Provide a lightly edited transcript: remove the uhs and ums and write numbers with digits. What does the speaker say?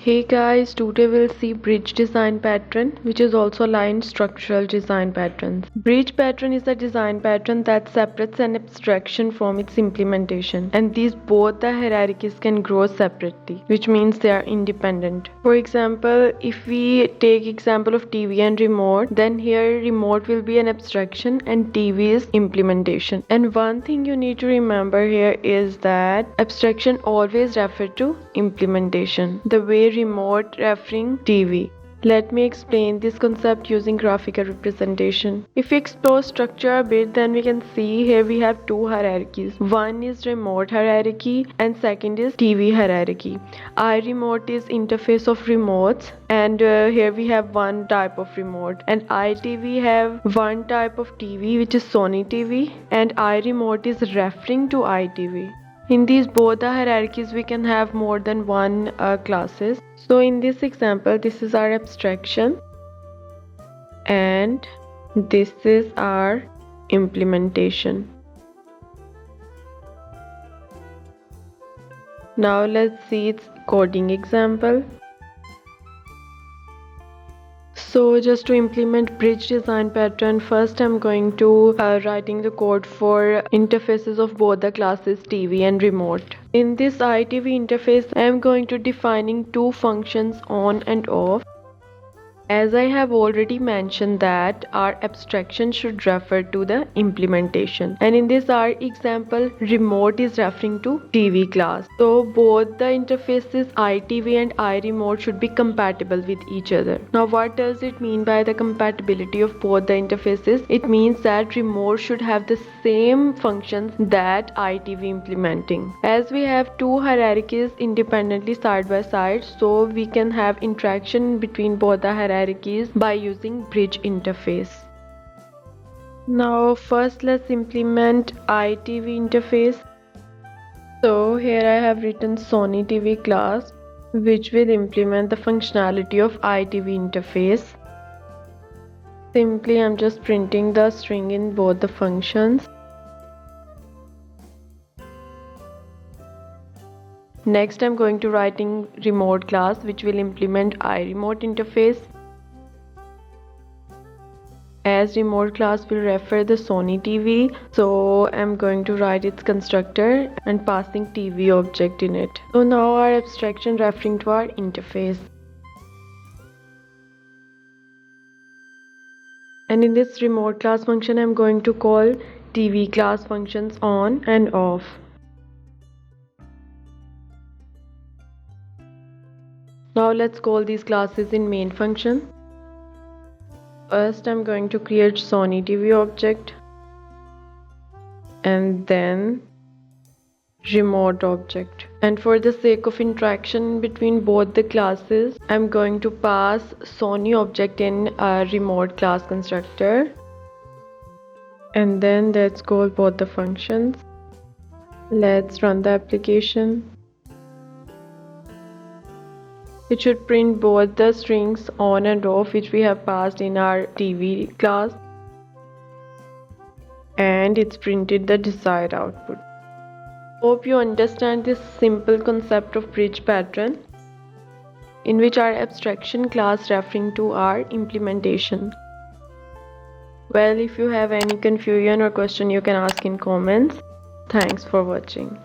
Hey guys, today we'll see bridge design pattern, which is also line structural design patterns. Bridge pattern is a design pattern that separates an abstraction from its implementation, and these both the hierarchies can grow separately, which means they are independent. For example, if we take example of TV and remote, then here remote will be an abstraction and TV is implementation. And one thing you need to remember here is that abstraction always refer to implementation, the way remote referring TV. Let me explain this concept using graphical representation. If we explore structure a bit, then we can see here we have two hierarchies. One is remote hierarchy and second is TV hierarchy. iRemote is interface of remotes, and here we have one type of remote, and iTV have one type of TV, which is Sony TV, and iRemote is referring to iTV. In these both the hierarchies we can have more than one classes. So in this example, this is our abstraction and this is our implementation. Now let's see its coding example. So just to implement bridge design pattern, first I'm going to writing the code for interfaces of both the classes TV and remote. In this iTV interface, I am going to defining two functions on and off. As I have already mentioned that our abstraction should refer to the implementation, and in this our example remote is referring to TV class. So both the interfaces iTV and iRemote should be compatible with each other. Now what does it mean by the compatibility of both the interfaces? It means that remote should have the same functions that iTV implementing. As we have two hierarchies independently side by side, so we can have interaction between both the hierarchies by using bridge interface. Now first let's implement iTV interface. So here I have written Sony TV class, which will implement the functionality of iTV interface. Simply I'm just printing the string in both the functions. Next I'm going to writing remote class, which will implement iRemote interface. As remote class will refer the Sony TV, so I'm going to write its constructor and passing TV object in it. So now our abstraction referring to our interface. And in this remote class function, I'm going to call TV class functions on and off. Now let's call these classes in main function. First I'm going to create Sony TV object and then remote object, and for the sake of interaction between both the classes, I'm going to pass Sony object in a remote class constructor, and then let's call both the functions. Let's run the application. It should print both the strings on and off, which we have passed in our TV class, and it's printed the desired output. Hope you understand this simple concept of bridge pattern, in which our abstraction class referring to our implementation. Well, if you have any confusion or question, you can ask in comments. Thanks for watching.